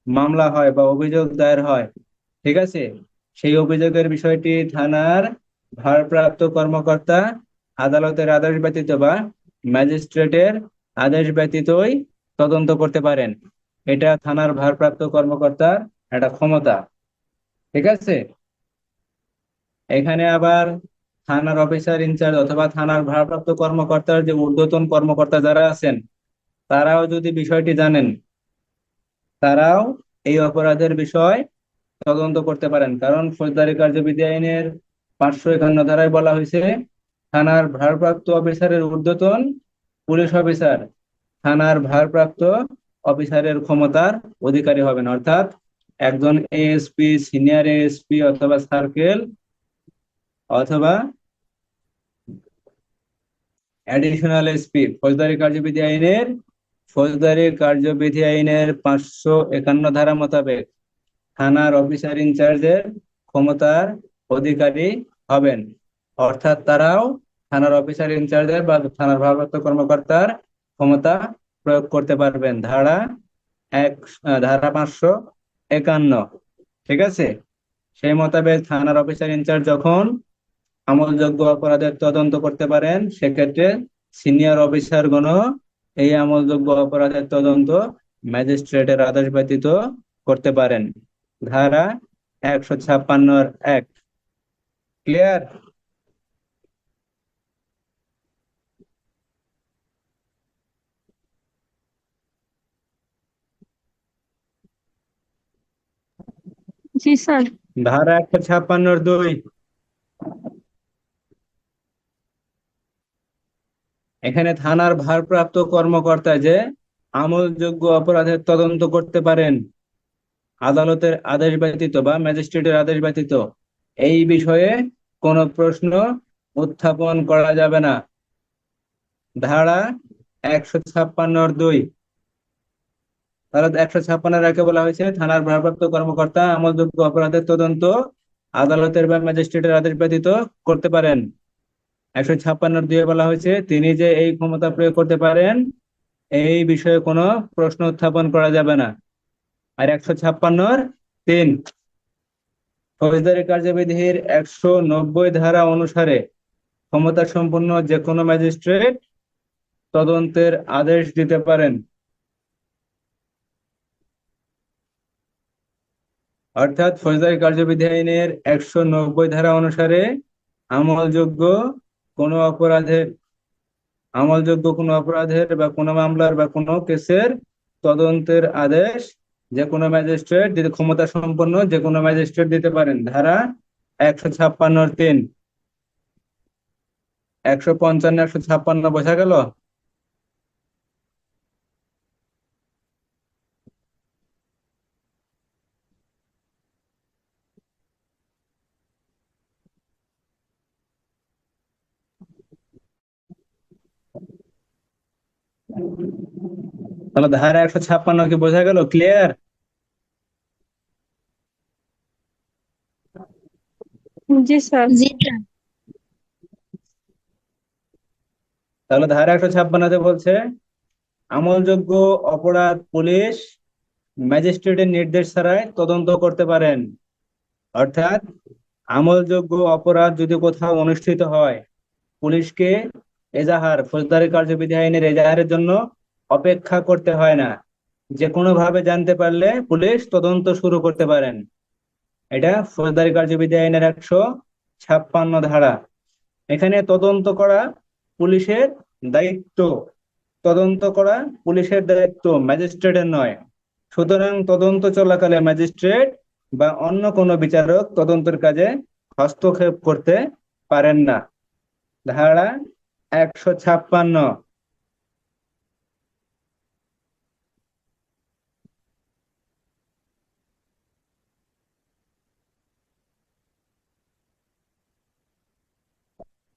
মামলা হয় বা অভিযোগ দায়ের হয়, ঠিক আছে, সেই অভিযোগের বিষয়টি থানার ভারপ্রাপ্ত কর্মকর্তা আদালতের আদেশ ব্যতীত বা ম্যাজিস্ট্রেটের আদেশ ব্যতীতই তদন্ত করতে পারেন। এটা থানার ভারপ্রাপ্ত কর্মকর্তার একটা ক্ষমতা, ঠিক আছে। এখানে আবার থানার অফিসার ইনচার্জ অথবা থানার ভারপ্রাপ্ত কর্মকর্তার যে ঊর্ধ্বতন কর্মকর্তা যারা আছেন তারাও যদি বিষয়টি জানেন তারাও এই অপরাধের বিষয় তদন্ত করতে পারেন। কারণ ফৌজদারি কার্যবিধি আইনের 551 ধারায় বলা হয়েছে থানার ভারপ্রাপ্ত অফিসারের ঊর্ধ্বতন পুলিশ অফিসার থানার ভারপ্রাপ্ত অফিসারের ক্ষমতার অধিকারী হবেন। অর্থাৎ একজন এএসপি, সিনিয়র এএসপি অথবা সার্কেল অথবা অ্যাডিশনাল এসপি ফৌজদারি কার্যবিধি আইনের 551 ধারা মোতাবেক থানার অফিসার ইনচার্জের ক্ষমতার অধিকারী হবেন। অর্থাৎ তারাও থানার অফিসার ইনচার্জের বা থানার ভারপ্রাপ্ত কর্মকর্তার ক্ষমতা প্রয়োগ করতে পারবেন। ধারা 551, ঠিক আছে। সেই মোতাবেক থানার অফিসার ইনচার্জ যখন আমলযোগ্য অপরাধের তদন্ত করতে পারেন, সেক্ষেত্রে সিনিয়র অফিসারগণ এই আমলযোগ্য অপরাধের তদন্ত ম্যাজিস্ট্রেটের আদেশ ব্যতীত করতে পারেন। ধারা 156(1). ক্লিয়ার? জি স্যার। ধারা 156(2). এখানে থানার ভারপ্রাপ্ত কর্মকর্তা যে আমলযোগ্য অপরাধের তদন্ত করতে পারেন আদালতের আদেশ ব্যতীত বা ম্যাজিস্ট্রেটের আদেশ ব্যতীত, এই বিষয়ে কোনো প্রশ্ন উত্থাপন করা যাবে না। ধারা 156(2). ধারা 156 বলা হয়েছে থানার ভারপ্রাপ্ত কর্মকর্তা আমলযোগ্য অপরাধের তদন্ত আদালতের বা ম্যাজিস্ট্রেটের আদেশ ব্যতীত করতে পারেন। 156(2) বলা হয়েছে তিনি যে এই ক্ষমতা প্রয়োগ করতে পারেন এই বিষয়ে কোনো প্রশ্ন উত্থাপন করা যাবে না। আর 156-3, ফৌজদারি কার্যবিধির 190 ধারা অনুসারে ক্ষমতা সম্পন্ন যে কোনো ম্যাজিস্ট্রেট তদন্তের আদেশ দিতে পারেন। অর্থাৎ ফৌজদারি কার্যবিধি আইনের 190 ধারা অনুসারে আমলযোগ্য কোনো অপরাধের বা কোনো মামলার বা কোনো কেসের তদন্তের আদেশ যে কোনো ম্যাজিস্ট্রেট যদি ক্ষমতা সম্পন্ন যে কোনো ম্যাজিস্ট্রেট দিতে পারেন। ধারা 156-3, 155-156 বোঝা গেল? তাহলে ধারা 156 কি বোঝা গেল? ক্লিয়ার? জি স্যার। জি স্যার। তাহলে ধারা 156-তে বলছে আমলযোগ্য অপরাধ পুলিশ ম্যাজিস্ট্রেটের নির্দেশ ছাড়াই তদন্ত করতে পারেন। অর্থাৎ আমলযোগ্য অপরাধ যদি কোথাও অনুষ্ঠিত হয়, পুলিশকে ফৌজদারি কার্যবিধি আইনের এজাহারের জন্য অপেক্ষা করতে হয় না, যে কোনো ভাবে জানতে পারলে পুলিশ তদন্ত শুরু করতে পারেন। এটা ফৌজদারি কার্যবিধি আইনের 156 ধারা। এখানে তদন্ত করা পুলিশের দায়িত্ব, ম্যাজিস্ট্রেটের নয়। সুতরাং তদন্ত চলাকালে ম্যাজিস্ট্রেট বা অন্য কোনো বিচারক তদন্তের কাজে হস্তক্ষেপ করতে পারেন না। ধারা 156।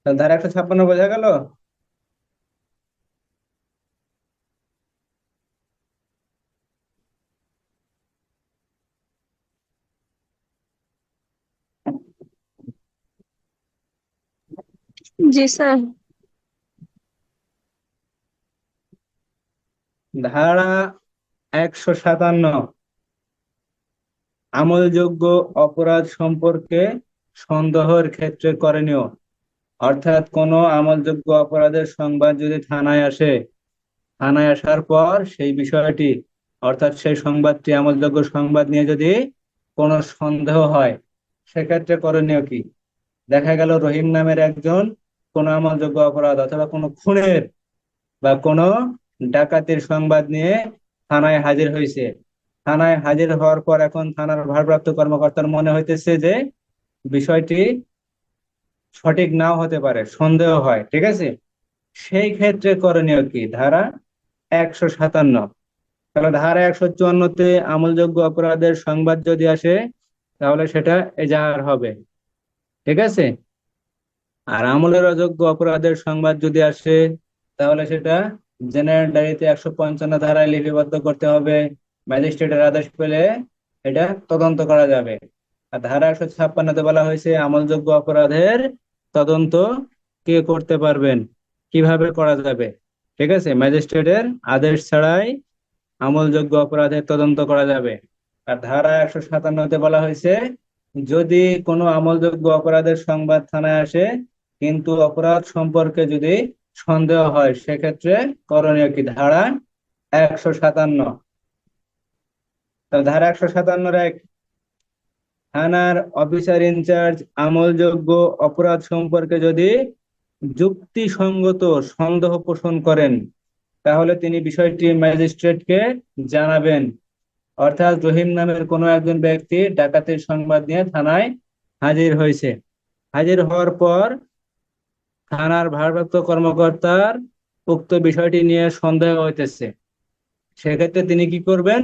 ধারা 156 বোঝা গেল? জি স্যার। ধারা 157, আমলযোগ্য অপরাধ সম্পর্কে সন্দেহের ক্ষেত্রে করণীয়। অর্থাৎ কোনো আমলযোগ্য অপরাধের সংবাদ যদি থানায় আসার পর সেই বিষয়টি, অর্থাৎ সেই সংবাদটি আমলযোগ্য সংবাদ নিয়ে যদি কোনো সন্দেহ হয়, সেক্ষেত্রে করণীয় কি? দেখা গেল রহিম নামের একজন কোনো আমলযোগ্য অপরাধ অথবা কোনো খুনের বা কোনো ডাকাতির সংবাদ নিয়ে থানায় হাজির হয়েছে। থানায় হাজির হওয়ার পর এখন থানার ভারপ্রাপ্ত কর্মকর্তার মনে হইতেছে যে বিষয়টি সঠিক নাও হতে পারে, সন্দেহ হয়, ঠিক আছে? সেই ক্ষেত্রে করণীয় কি? ধারা 157। তাহলে ধারা 154-তে আমলযোগ্য অপরাধের সংবাদ যদি আসে তাহলে সেটা এজাহার হবে, ঠিক আছে? আর আমলের অযোগ্য অপরাধের সংবাদ যদি আসে তাহলে সেটা জেনারেল ডায়েরিতে 155 ধারায় লিপিবদ্ধ করতে হবে। ম্যাজিস্ট্রেটের আদেশ পেলে এটা তদন্ত করা যাবে। আর ধারা 156-তে বলা হয়েছে আমলযোগ্য অপরাধের তদন্ত কে করতে পারবেন, কিভাবে করা যাবে, ঠিক আছে? ম্যাজিস্ট্রেটের আদেশ ছাড়াই আমলযোগ্য অপরাধের তদন্ত করা যাবে। আর ধারা 157-তে বলা হয়েছে যদি কোনো আমলযোগ্য অপরাধের সংবাদ থানায় আসে কিন্তু অপরাধ সম্পর্কে যদি সন্দেহ হয়, সেক্ষেত্রে করণীয় কি? ধারা 157। ধারা 157-1, থানার অফিসার ইনচার্জ আমলযোগ্য অপরাধ সম্পর্কে যদি যুক্তিসঙ্গত সন্দেহ পোষণ করেন তাহলে তিনি বিষয়টি ম্যাজিস্ট্রেটকে জানাবেন। অর্থাৎ রহিম নামের কোনো একজন ব্যক্তি ডাকাতির সংবাদ নিয়ে থানায় হাজির হয়েছে। হাজির হওয়ার পর থানার ভারপ্রাপ্ত কর্মকর্তার উক্ত বিষয়টি নিয়ে সন্দেহ হইতেছে, সেক্ষেত্রে তিনি কি করবেন?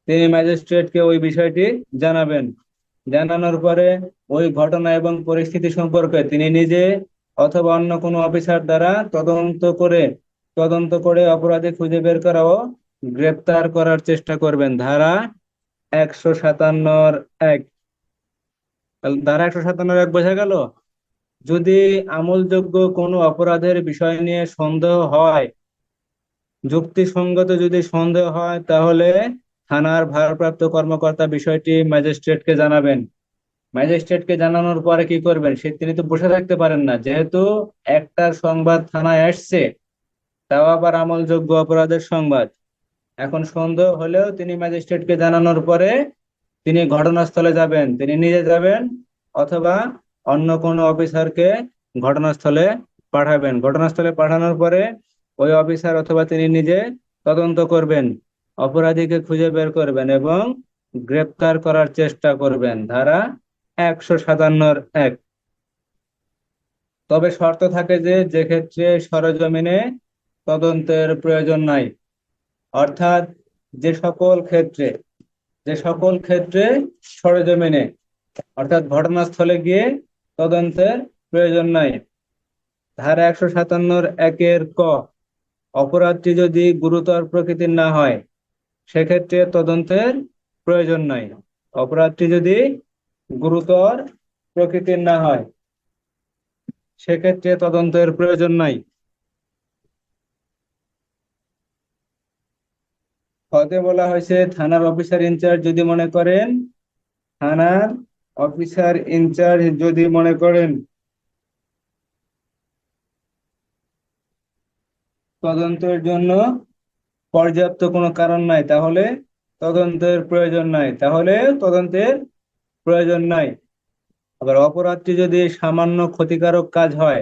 তিনি ম্যাজিস্ট্রেটকে ওই বিষয়টি জানাবেন। জানানোর পরে ওই ঘটনা এবং পরিস্থিতি সম্পর্কে তিনি নিজে অথবা অন্য কোনো অফিসার দ্বারা তদন্ত করে অপরাধী খুঁজে বের করা ও গ্রেপ্তার করার চেষ্টা করবেন। ধারা 157-1। ধারা 157-1 বোঝা গেল? যদি আমলযোগ্য কোনো অপরাধের বিষয় নিয়ে সন্দেহ হয় যুক্তিসঙ্গত যদি সন্দেহ হয় তাহলে থানার ভারপ্রাপ্ত কর্মকর্তা বিষয়টি ম্যাজিস্ট্রেটকে জানাবেন। ম্যাজিস্ট্রেটকে জানানোর পরে কি করবেন, তিনি তো বসে থাকতে পারেন না, যেহেতু একটা সংবাদ থানায় আসছে, তাও আবার আমলযোগ্য অপরাধের সংবাদ। এখন সন্দেহ হলেও তিনি ম্যাজিস্ট্রেটকে জানানোর পরে তিনি ঘটনাস্থলে যাবেন, তিনি নিজে যাবেন অথবা অন্য কোনো অফিসারকে ঘটনাস্থলে পাঠাবেন। ঘটনাস্থলে পাঠানোর পরে ওই অফিসার অথবা তিনি নিজে তদন্ত করবেন, অপরাধীকে খুঁজে বের করবেন এবং গ্রেপ্তার করার চেষ্টা করবেন, ধারা 157(1)। তবে শর্ত থাকে যে ক্ষেত্রে সরেজমিনে তদন্তের প্রয়োজন নাই, অর্থাৎ যে সকল ক্ষেত্রে সরেজমিনে অর্থাৎ ঘটনাস্থলে গিয়ে তদন্তের প্রয়োজন নাই। ধারা 157(1)(ক), অপরাধটি যদি গুরুতর প্রকৃতির না হয় সেক্ষেত্রে তদন্তের প্রয়োজন নাই। অপরাধটি যদি গুরুতর প্রকৃতির না হয় সেক্ষেত্রে তদন্তের প্রয়োজন নাই। হতে বলা হয়েছে থানার অফিসার ইনচার্জ যদি মনে করেন তদন্তের জন্য পর্যাপ্ত কোনো কারণ নাই, তাহলে তদন্তের প্রয়োজন নাই। আবার অপরাধটি যদি সামান্য ক্ষতিকারক কাজ হয়,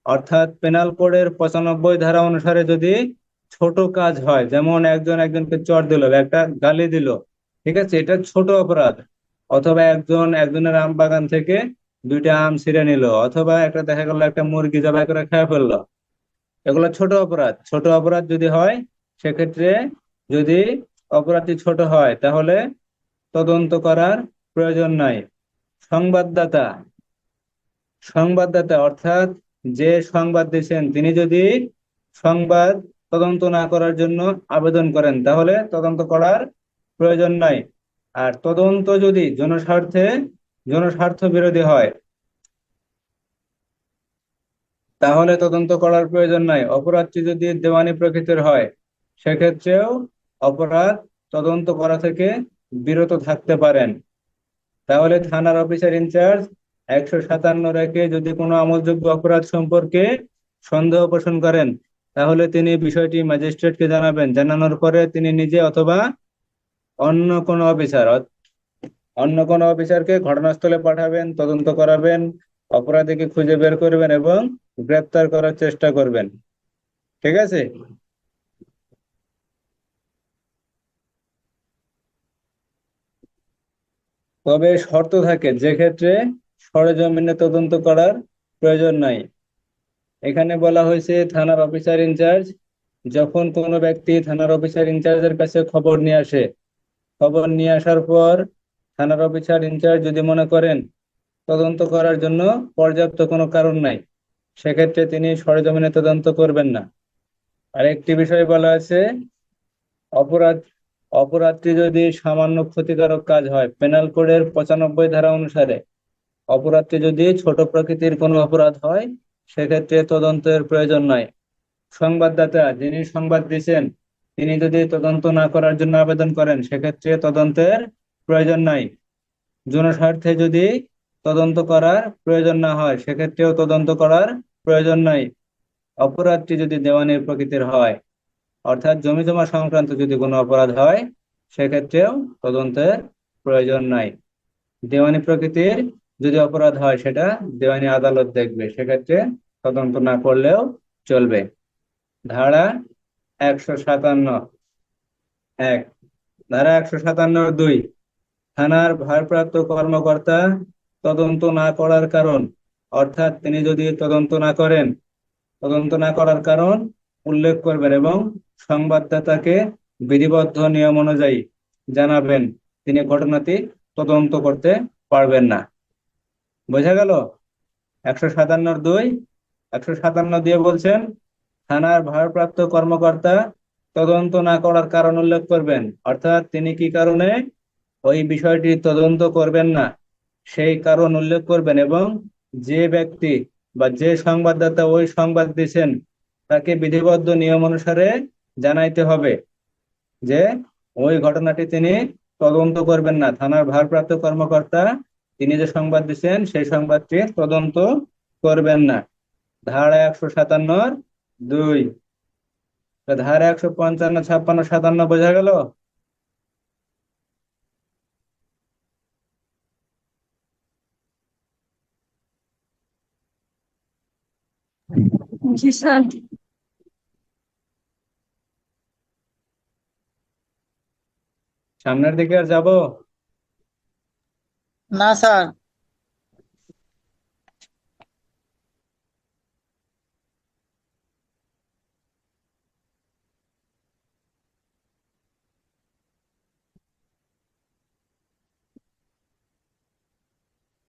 অর্থাৎ পেনাল কোডের 95 ধারা অনুসারে যদি ছোট কাজ হয়, যেমন একজনকে চড় দিল, একটা গালি দিল, ঠিক আছে, এটা ছোট অপরাধ। অথবা একজনের আম বাগান থেকে 2টা আম ছিঁড়ে নিল, অথবা একটা দেখা গেল একটা মুরগি জবাই করে খেয়ে ফেললো, এগুলো ছোট অপরাধ। ছোট অপরাধ যদি হয় সেক্ষেত্রে, যদি অপরাধটি ছোট হয় তাহলে তদন্ত করার প্রয়োজন নাই। সংবাদদাতা সংবাদদাতা অর্থাৎ যে সংবাদ দিচ্ছেন তিনি যদি সংবাদ তদন্ত না করার জন্য আবেদন করেন তাহলে তদন্ত করার প্রয়োজন নাই। আর তদন্ত যদি জনস্বার্থ বিরোধী হয় তাহলে তদন্ত করার প্রয়োজন নাই। অপরাধটি যদি দেওয়ানি প্রকৃতির হয় সেক্ষেত্রেও অপরাধ তদন্ত করা থেকে বিরত থাকতে পারেন। তাহলে থানার অফিসার ইনচার্জ 157(1)(কে যদি কোনো আমলযোগ্য অপরাধ সম্পর্কে সন্দেহ পোষণ করেন তাহলে তিনি বিষয়টি ম্যাজিস্ট্রেটকে জানাবেন। জানানোর পরে তিনি নিজে অথবা অন্য কোনো অফিসারকে ঘটনাস্থলে পাঠাবেন, তদন্ত করাবেন, অপরাধীকে খুঁজে বের করবেন এবং গ্রেপ্তার করার চেষ্টা করবেন। ঠিক আছে? তবে শর্ত থাকে যে ক্ষেত্রে সরেজমিনে তদন্ত করার প্রয়োজন নাই। এখানে বলা হয়েছে থানার অফিসার ইনচার্জ যখন কোনো ব্যক্তি থানার অফিসার ইনচার্জের কাছে খবর নিয়ে আসার পর থানার অফিসার ইনচার্জ যদি মনে করেন তদন্ত করার জন্য পর্যাপ্ত কোনো কারণ নাই সেক্ষেত্রে তিনি সরেজমিনে তদন্ত করবেন না। আরেকটি বিষয় বলা আছে, অপরাধটি যদি সামান্য ক্ষতিকারক কাজ হয়, পেনাল কোডের 95 ধারা অনুসারে অপরাধটি যদি ছোট প্রকৃতির কোনো অপরাধ হয় সেক্ষেত্রে তদন্তের প্রয়োজন নাই। সংবাদদাতা যিনি সংবাদ দিচ্ছেন তিনি যদি তদন্ত না করার জন্য আবেদন করেন সেক্ষেত্রে তদন্তের প্রয়োজন নাই। জনস্বার্থে যদি তদন্ত করার প্রয়োজন না হয় সেক্ষেত্রেও তদন্ত করার প্রয়োজন নাই। অপরাধটি যদি দেওয়ানির প্রকৃতির হয়, অর্থাৎ জমি জমা সংক্রান্ত যদি কোনো অপরাধ হয় সেক্ষেত্রেও তদন্তের প্রয়োজন নাই। দেওয়ানি প্রকৃতির যদি অপরাধ হয় সেটা দেওয়ানি আদালত দেখবে, সেক্ষেত্রে তদন্ত না করলেও চলবে। ধারা 157(1)। ধারা 157(2), থানার ভারপ্রাপ্ত কর্মকর্তা তদন্ত না করার কারণ, অর্থাৎ তিনি যদি তদন্ত না করার কারণ উল্লেখ করবেন এবং সংবাদদাতাকে বিধিবদ্ধ নিয়ম অনুযায়ী জানাবেন, তিনি ঘটনাটি তদন্ত করতে পারবেন না। বোঝা গেল? 157(2)। 157 দিয়ে বলছেন থানার ভারপ্রাপ্ত কর্মকর্তা তদন্ত না করার কারণ উল্লেখ করবেন, অর্থাৎ তিনি কি কারণে ওই বিষয়টি তদন্ত করবেন না সেই কারণ উল্লেখ করবেন এবং যে ব্যক্তি বা যে সংবাদদাতা ওই সংবাদ দিচ্ছেন তাকে বিধিবদ্ধ নিয়ম অনুসারে জানাইতে হবে যে ওই ঘটনাটি তিনি তদন্ত করবেন না। থানার ভারপ্রাপ্ত কর্মকর্তা তিনি যে সংবাদ দিচ্ছেন সেই সংবাদটি তদন্ত করবেন না। ধারা 157(2)। ধারা 155, 56, 57 বোঝা গেল? জি স্যার। সামনের দিকে আর যাব? না স্যার।